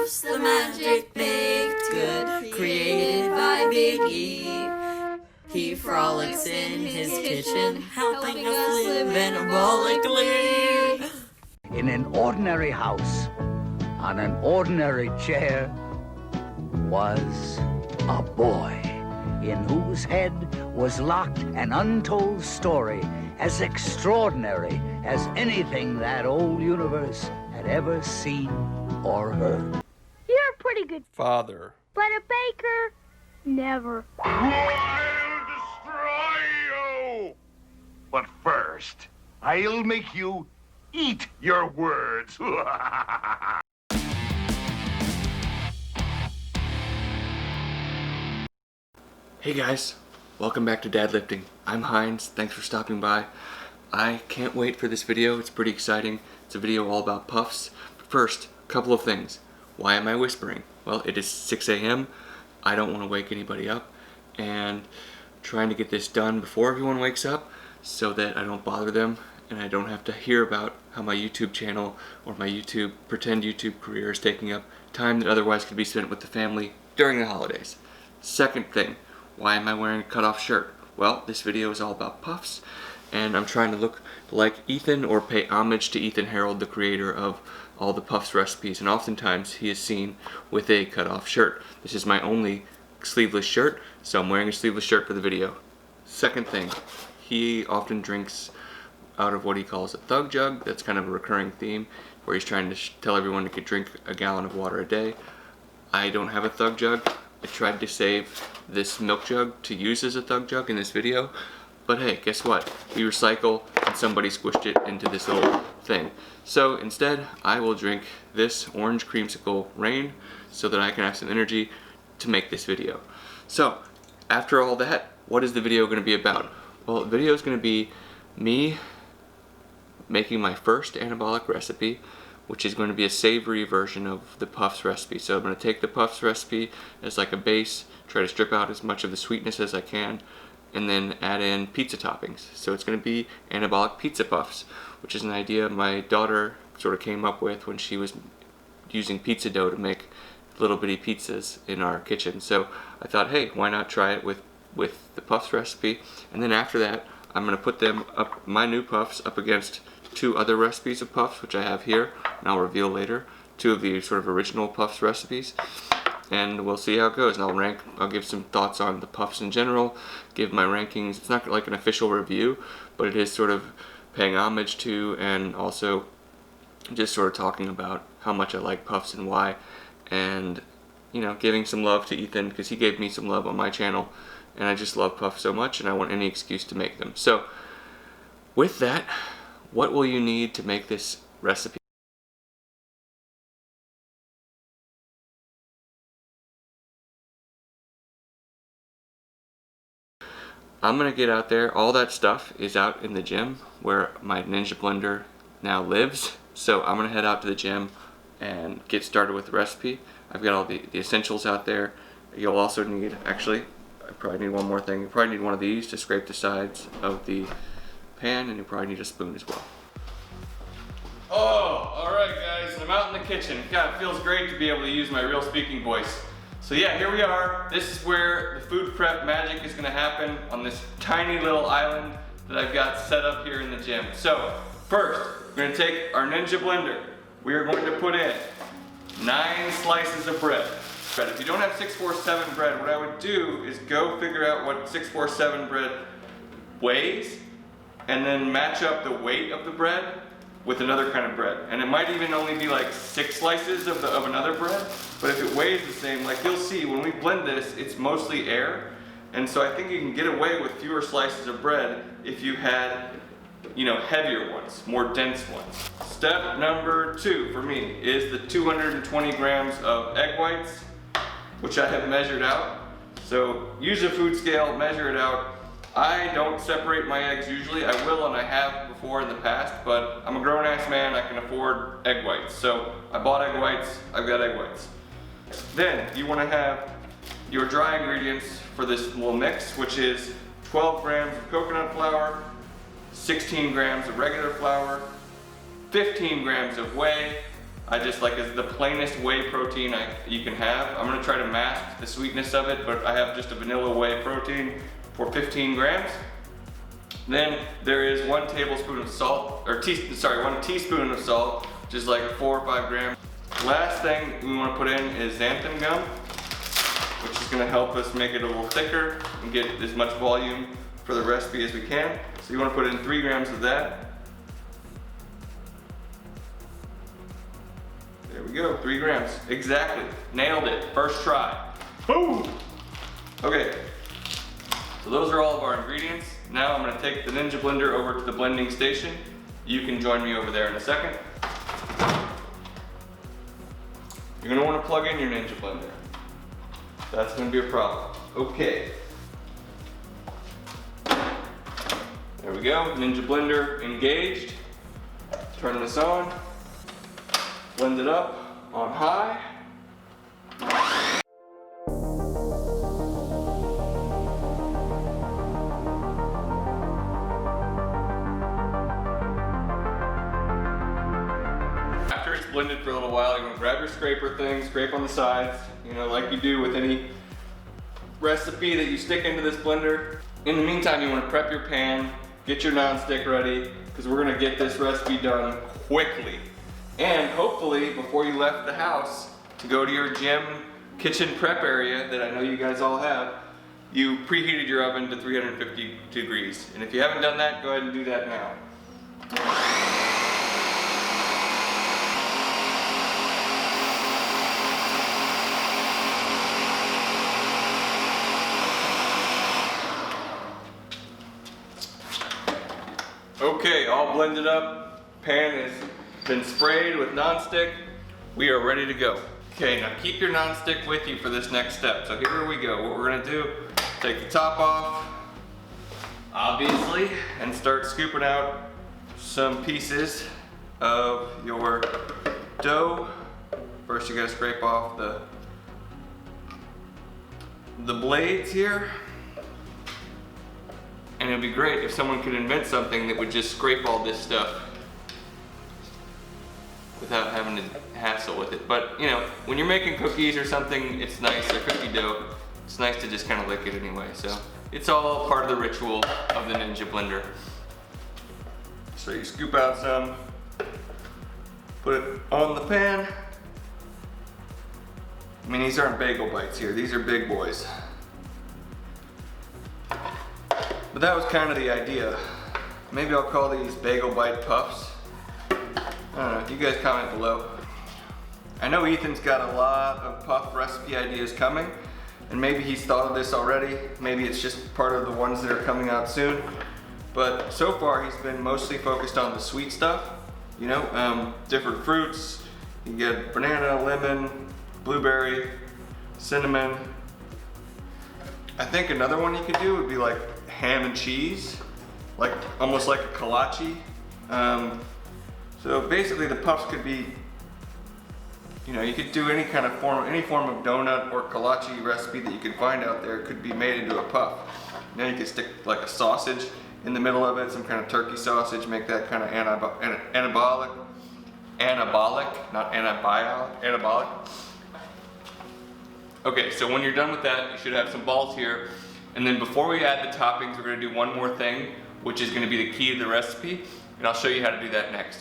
Puffs, the magic baked good, created by Big E. He frolics in his kitchen, helping us live anabolically. In an ordinary house, on an ordinary chair, was a boy in whose head was locked an untold story as extraordinary as anything that old universe had ever seen or heard. You're a pretty good father, but a baker, never. I'll destroy you! But first, I'll make you eat your words. Hey guys, welcome back to Dad Lifting. I'm Heinz, thanks for stopping by. I can't wait for this video, it's pretty exciting. It's a video all about puffs. But first, a couple of things. Why am I whispering? Well, it is 6 a.m. I don't want to wake anybody up, and trying to get this done before everyone wakes up so that I don't bother them and I don't have to hear about how my YouTube channel or my pretend YouTube career is taking up time that otherwise could be spent with the family during the holidays. Second thing, why am I wearing a cutoff shirt? Well, this video is all about puffs, and I'm trying to look like Ethan or pay homage to Ethan Harold, the creator of all the puffs recipes, and oftentimes he is seen with a cutoff shirt. This is my only sleeveless shirt, so I'm wearing a sleeveless shirt for the video. Second thing, he often drinks out of what he calls a thug jug. That's kind of a recurring theme where he's trying to tell everyone to could drink a gallon of water a day. I don't have a thug jug. I tried to save this milk jug to use as a thug jug in this video, but hey, guess what? We recycle and somebody squished it into this little thing. So instead, I will drink this orange creamsicle rain so that I can have some energy to make this video. So after all that, what is the video going to be about? Well, the video is going to be me making my first anabolic recipe, which is going to be a savory version of the puffs recipe. So I'm going to take the puffs recipe as like a base, try to strip out as much of the sweetness as I can, and then add in pizza toppings. So it's going to be anabolic pizza puffs, which is an idea my daughter sort of came up with when she was using pizza dough to make little bitty pizzas in our kitchen. So I thought, hey, why not try it with the puffs recipe? And then after that, I'm going to put them up, my new puffs, up against two other recipes of puffs, which I have here, and I'll reveal later. Two of the sort of original puffs recipes, and we'll see how it goes. And I'll give some thoughts on the puffs in general, give my rankings. It's not like an official review, but it is sort of paying homage to, and also just sort of talking about how much I like puffs and why, and you know, giving some love to Ethan because he gave me some love on my channel, and I just love puffs so much, and I want any excuse to make them. So with that, what will you need to make this recipe? I'm gonna get out there. All that stuff is out in the gym where my Ninja blender now lives. So I'm gonna head out to the gym and get started with the recipe. I've got all the essentials out there. You'll also need, actually, I probably need one more thing. You probably need one of these to scrape the sides of the pan, and you probably need a spoon as well. Oh, alright guys, I'm out in the kitchen. God, it feels great to be able to use my real speaking voice. So yeah, here we are. This is where the food prep magic is gonna happen on this tiny little island that I've got set up here in the gym. So, first, we're gonna take our Ninja blender. We are going to put in 9 slices of bread. If you don't have 647 bread, what I would do is go figure out what 647 bread weighs, and then match up the weight of the bread with another kind of bread. And it might even only be like 6 slices of another bread, but if it weighs the same, like you'll see when we blend this, it's mostly air, and so I think you can get away with fewer slices of bread if you had, you know, heavier ones, more dense ones. Step number 2 for me is the 220 grams of egg whites, which I have measured out. So use a food scale, measure it out. I don't separate my eggs usually. I will, and I have before in the past, but I'm a grown-ass man, I can afford egg whites. So I bought egg whites, I've got egg whites. Then you want to have your dry ingredients for this little mix, which is 12 grams of coconut flour, 16 grams of regular flour, 15 grams of whey, I just like it's the plainest whey protein you can have. I'm gonna try to mask the sweetness of it, but I have just a vanilla whey protein for 15 grams. Then there is 1 tablespoon of salt, or 1 teaspoon of salt, which is like 4 or 5 grams. Last thing we want to put in is xanthan gum, which is going to help us make it a little thicker and get as much volume for the recipe as we can. So you want to put in 3 grams of that. There we go, 3 grams. Exactly, nailed it, first try. Boom! Okay, so those are all of our ingredients. Now I'm going to take the Ninja blender over to the blending station. You can join me over there in a second. You're going to want to plug in your Ninja blender. That's going to be a problem. Okay. There we go, Ninja blender engaged. Turn this on. Blend it up on high. After it's blended for a little while, you're gonna grab your scraper thing, scrape on the sides, you know, like you do with any recipe that you stick into this blender. In the meantime, you wanna prep your pan, get your nonstick ready, because we're gonna get this recipe done quickly. And hopefully, before you left the house to go to your gym kitchen prep area that I know you guys all have, you preheated your oven to 350 degrees. And if you haven't done that, go ahead and do that now. Okay, all blended up. Pan has been sprayed with nonstick. We are ready to go. Okay, now keep your nonstick with you for this next step. So here we go. What we're gonna do, take the top off, obviously, and start scooping out some pieces of your dough. First you gotta scrape off the blades here. And it'd be great if someone could invent something that would just scrape all this stuff without having to hassle with it. But you know, when you're making cookies or something, it's nice, or cookie dough, it's nice to just kind of lick it anyway. So it's all part of the ritual of the Ninja blender. So you scoop out some, put it on the pan. I mean, these aren't Bagel Bites here, these are big boys. But that was kind of the idea. Maybe I'll call these Bagel Bite Puffs. I don't know, you guys comment below. I know Ethan's got a lot of puff recipe ideas coming, and maybe he's thought of this already. Maybe it's just part of the ones that are coming out soon. But so far he's been mostly focused on the sweet stuff. You know, different fruits. You can get banana, lemon, blueberry, cinnamon. I think another one you could do would be like ham and cheese, like almost like a kolache. So basically the puffs could be, you know, you could do any form of donut or kolache recipe that you could find out there could be made into a puff. Now you could stick like a sausage in the middle of it, some kind of turkey sausage, make that kind of anabolic, not anabolic. Okay, so when you're done with that, you should have some balls here. And then before we add the toppings, we're gonna do one more thing, which is gonna be the key to the recipe, and I'll show you how to do that next.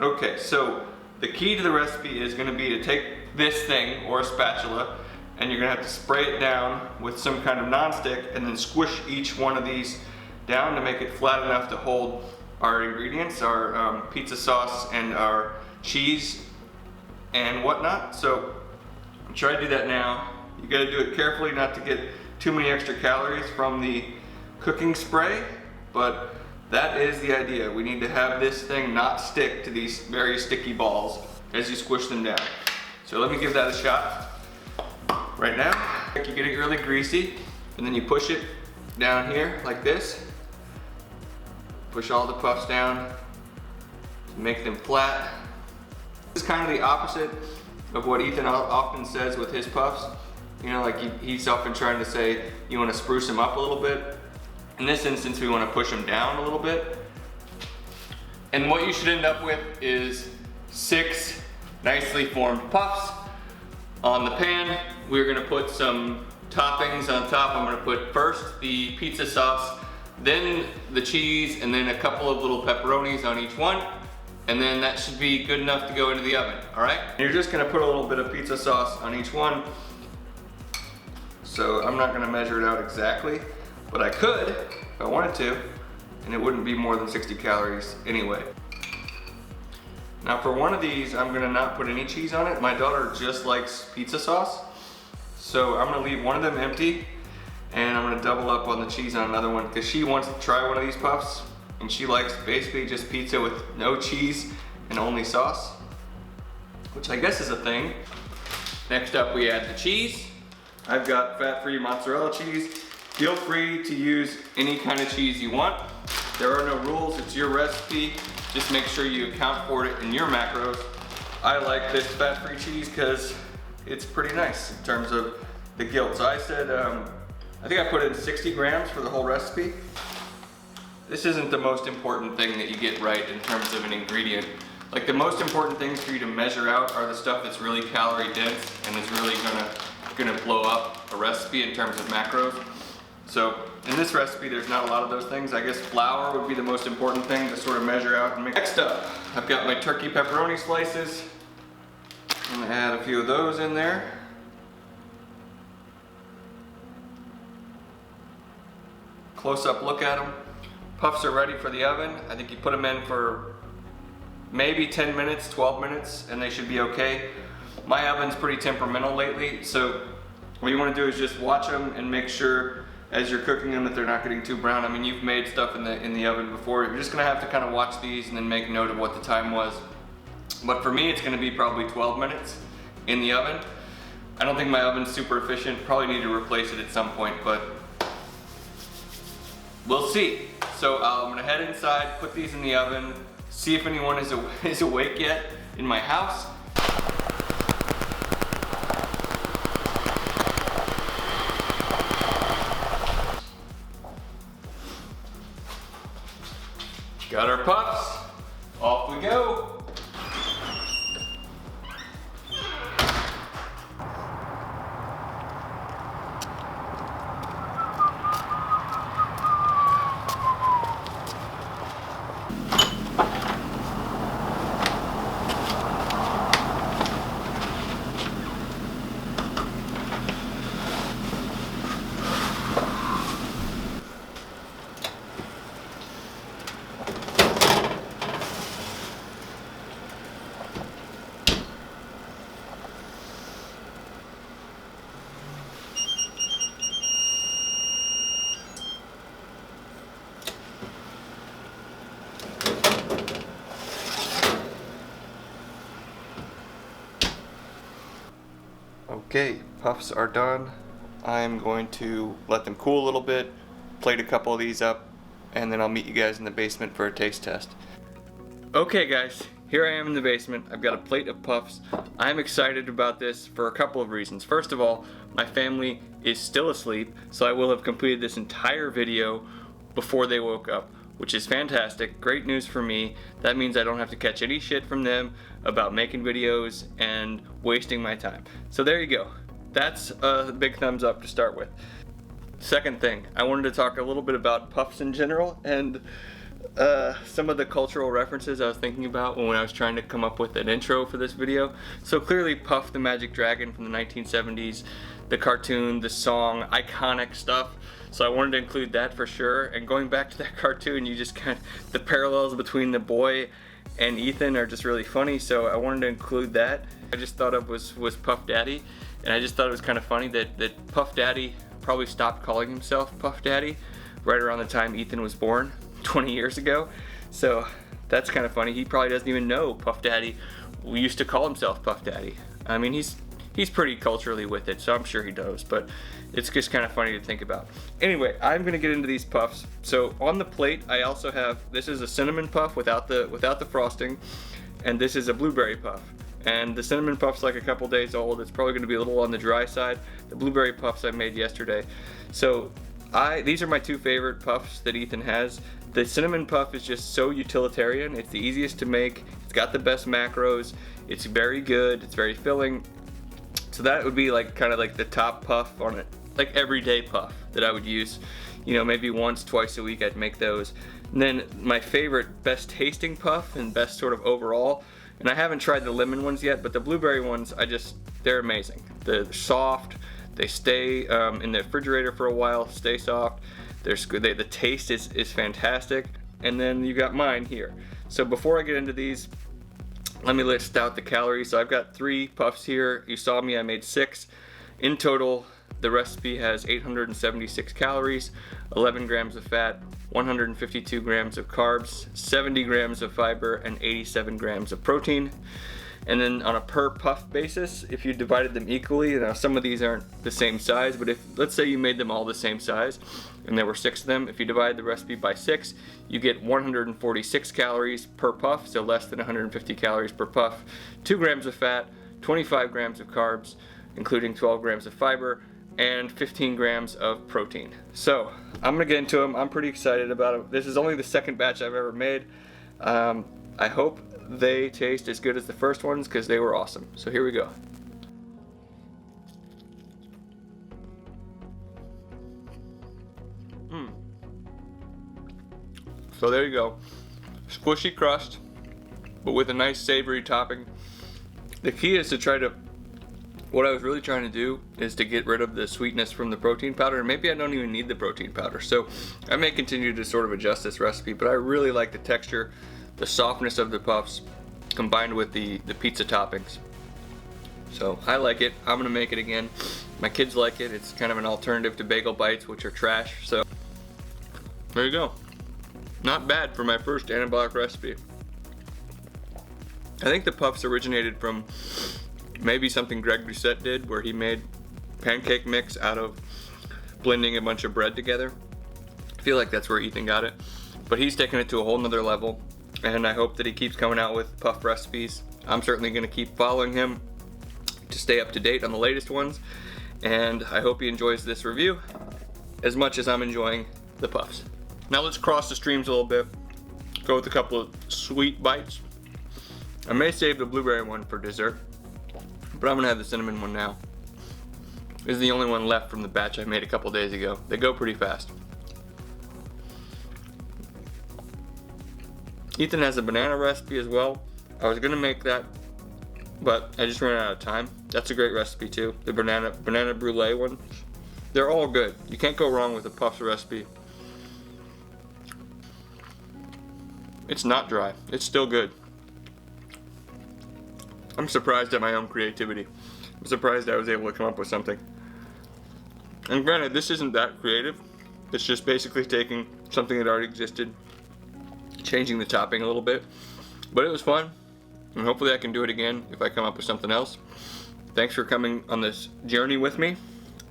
Okay, so the key to the recipe is gonna be to take this thing, or a spatula, and you're gonna have to spray it down with some kind of nonstick, and then squish each one of these down to make it flat enough to hold our ingredients, our pizza sauce and our cheese and whatnot. So try to do that now. You gotta do it carefully not to get too many extra calories from the cooking spray, but that is the idea. We need to have this thing not stick to these very sticky balls as you squish them down. So let me give that a shot right now. You get it really greasy, and then you push it down here like this. Push all the puffs down to make them flat. This is kind of the opposite of what Ethan often says with his puffs. You know, like he's often trying to say you want to spruce them up a little bit. In this instance, we want to push them down a little bit. And what you should end up with is 6 nicely formed puffs. On the pan, we're gonna put some toppings on top. I'm gonna put first the pizza sauce, then the cheese, and then a couple of little pepperonis on each one. And then that should be good enough to go into the oven, all right? And you're just gonna put a little bit of pizza sauce on each one. So I'm not gonna measure it out exactly, but I could if I wanted to, and it wouldn't be more than 60 calories anyway. Now for one of these, I'm gonna not put any cheese on it. My daughter just likes pizza sauce. So I'm gonna leave one of them empty, and I'm gonna double up on the cheese on another one because she wants to try one of these puffs, and she likes basically just pizza with no cheese and only sauce, which I guess is a thing. Next up, we add the cheese. I've got fat-free mozzarella cheese. Feel free to use any kind of cheese you want. There are no rules, it's your recipe. Just make sure you account for it in your macros. I like this fat-free cheese because it's pretty nice in terms of the guilt. So I said, I think I put in 60 grams for the whole recipe. This isn't the most important thing that you get right in terms of an ingredient. Like the most important things for you to measure out are the stuff that's really calorie dense and is really gonna blow up a recipe in terms of macros. So in this recipe, there's not a lot of those things. I guess flour would be the most important thing to sort of measure out and make. Next up, I've got my turkey pepperoni slices. I'm gonna add a few of those in there. Close-up look at them. Puffs are ready for the oven. I think you put them in for maybe 10 minutes, 12 minutes, and they should be okay. My oven's pretty temperamental lately, so what you want to do is just watch them and make sure as you're cooking them that they're not getting too brown. I mean, you've made stuff in the oven before. You're just gonna have to kind of watch these and then make note of what the time was. But for me, it's gonna be probably 12 minutes in the oven. I don't think my oven's super efficient. Probably need to replace it at some point, but we'll see. So I'm gonna head inside, put these in the oven, see if anyone is awake yet in my house. Got our puffs, off we go. Okay, puffs are done. I'm going to let them cool a little bit, plate a couple of these up, and then I'll meet you guys in the basement for a taste test. Okay guys, here I am in the basement. I've got a plate of puffs. I'm excited about this for a couple of reasons. First of all, my family is still asleep, so I will have completed this entire video before they woke up, which is fantastic. Great news for me. That means I don't have to catch any shit from them about making videos and wasting my time. So there you go. That's a big thumbs up to start with. Second thing, I wanted to talk a little bit about puffs in general and some of the cultural references I was thinking about when I was trying to come up with an intro for this video. So clearly Puff the Magic Dragon from the 1970s, the cartoon, the song, iconic stuff. So I wanted to include that for sure. And going back to that cartoon, you just kind of, the parallels between the boy and Ethan are just really funny. So I wanted to include that. I just thought of was Puff Daddy. And I just thought it was kind of funny that Puff Daddy probably stopped calling himself Puff Daddy right around the time Ethan was born 20 years ago. So that's kind of funny. He probably doesn't even know Puff Daddy used to call himself Puff Daddy. I mean, he's pretty culturally with it, so I'm sure he does, but it's just kind of funny to think about. Anyway, I'm gonna get into these puffs. So on the plate, I also have, this is a cinnamon puff without the frosting, and this is a blueberry puff. And the cinnamon puff's like a couple days old. It's probably gonna be a little on the dry side. The blueberry puffs I made yesterday. So These are my two favorite puffs that Ethan has. The cinnamon puff is just so utilitarian. It's the easiest to make. It's got the best macros. It's very good. It's very filling. So that would be like kind of like the top puff on it, like everyday puff that I would use. You know, maybe once, twice a week I'd make those. And then my favorite, best tasting puff and best sort of overall, and I haven't tried the lemon ones yet, but the blueberry ones, they're amazing. They're soft. They stay in the refrigerator for a while, stay soft. The taste is fantastic. And then you got mine here. So before I get into these, let me list out the calories. So I've got 3 puffs here. You saw me, I made 6. In total, the recipe has 876 calories, 11 grams of fat, 152 grams of carbs, 70 grams of fiber, and 87 grams of protein. And then on a per puff basis, if you divided them equally, now some of these aren't the same size, but if, let's say you made them all the same size, and there were 6 of them, if you divide the recipe by 6, you get 146 calories per puff, so less than 150 calories per puff, 2 grams of fat, 25 grams of carbs, including 12 grams of fiber, and 15 grams of protein. So, I'm gonna get into them. I'm pretty excited about it. This is only the second batch I've ever made. I hope they taste as good as the first ones because they were awesome. So here we go. So there you go. Squishy crust, but with a nice savory topping. The key is to try to, what I was really trying to do is to get rid of the sweetness from the protein powder, and maybe I don't even need the protein powder. So I may continue to sort of adjust this recipe, but I really like the texture, the softness of the puffs combined with the pizza toppings. So I like it. I'm gonna make it again. My kids like it. It's kind of an alternative to Bagel Bites, which are trash. So there you go. Not bad for my first anabolic recipe. I think the puffs originated from maybe something Greg Doucette did, where he made pancake mix out of blending a bunch of bread together. I feel like that's where Ethan got it. But he's taken it to a whole nother level, and I hope that he keeps coming out with puff recipes. I'm certainly gonna keep following him to stay up to date on the latest ones, and I hope he enjoys this review as much as I'm enjoying the puffs. Now let's cross the streams a little bit, go with a couple of sweet bites. I may save the blueberry one for dessert, but I'm gonna have the cinnamon one now. This is the only one left from the batch I made a couple days ago. They go pretty fast. Ethan has a banana recipe as well. I was gonna make that, but I just ran out of time. That's a great recipe too. The banana brulee one. They're all good. You can't go wrong with a puffs recipe. It's not dry. It's still good. I'm surprised at my own creativity. I'm surprised I was able to come up with something. And granted, this isn't that creative. It's just basically taking something that already existed, changing the topping a little bit. But it was fun, and hopefully I can do it again if I come up with something else. Thanks for coming on this journey with me.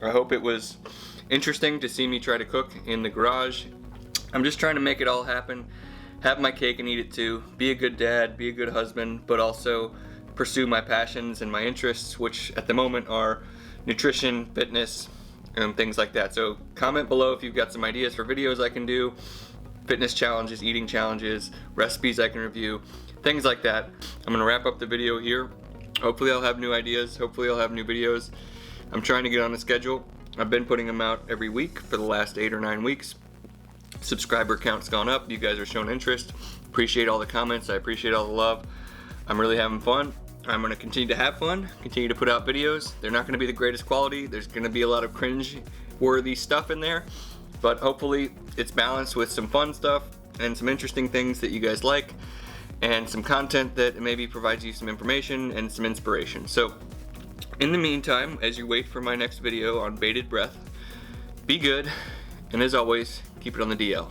I hope it was interesting to see me try to cook in the garage. I'm just trying to make it all happen, have my cake and eat it too, be a good dad, be a good husband, but also pursue my passions and my interests, which at the moment are nutrition, fitness, and things like that. So comment below if you've got some ideas for videos I can do, fitness challenges, eating challenges, recipes I can review, things like that. I'm gonna wrap up the video here. Hopefully I'll have new ideas, hopefully I'll have new videos. I'm trying to get on a schedule. I've been putting them out every week for the last 8 or 9 weeks. Subscriber count's gone up, you guys are showing interest. Appreciate all the comments, I appreciate all the love. I'm really having fun. I'm gonna continue to have fun, continue to put out videos. They're not gonna be the greatest quality. There's gonna be a lot of cringe-worthy stuff in there, but hopefully it's balanced with some fun stuff and some interesting things that you guys like, and some content that maybe provides you some information and some inspiration. So in the meantime, as you wait for my next video on bated breath, be good, and as always, keep it on the DL.